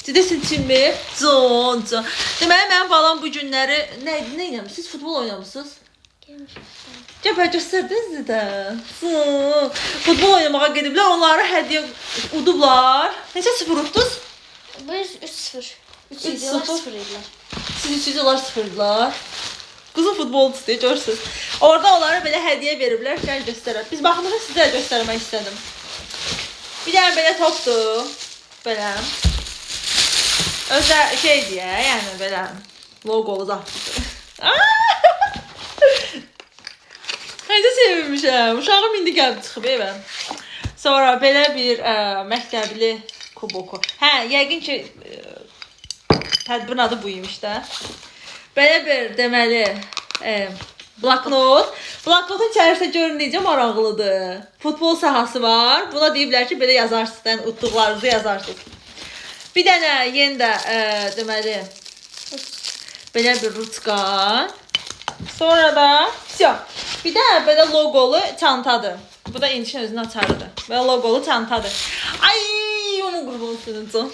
Ciddi seçilməyib. Con. Deməli, mənim balam bu günləri nə eləmişsiniz? Futbol oynamışsınız? Gəbər göstərdiniz də. Futbol oynamağa gediblər, onları hədiyyə udublar. Neçə sıfır utdunuz? Biz 3-0. 3-0 idilər. Siz 300 onlar sıfırdılar. Qızım futbolçusu deyə görürsünüz. Orada onlara belə hədiyyə veriblər. Gəl göstərək. Biz baxmışıq, sizə də göstərmək istədim. Bir dənə belə topdur. Belə. Özə şey deyə, yəni belə loqolu zatdır. Necə sevinmişəm. Uşağım indi gəlib çıxıb evə. Sonra belə bir məktəbli kuboku. Hə, yəqin ki tədbirin adı bu imiş də. Belə bir deməli bloknot. Bloknotun içərisində görün necə maraqlıdır. Futbol sahası var. Buna deyiblər ki, belə yazarsınız, yəni utduqlarınızı yazarsınız. Bir dənə yenə də deməli belə bir ruçka. Sonra da bir də belə loqolu çantadır. Bu da İncişin özünün açarıdır. Belə loqolu çantadır. Ay, onu qurban olsun.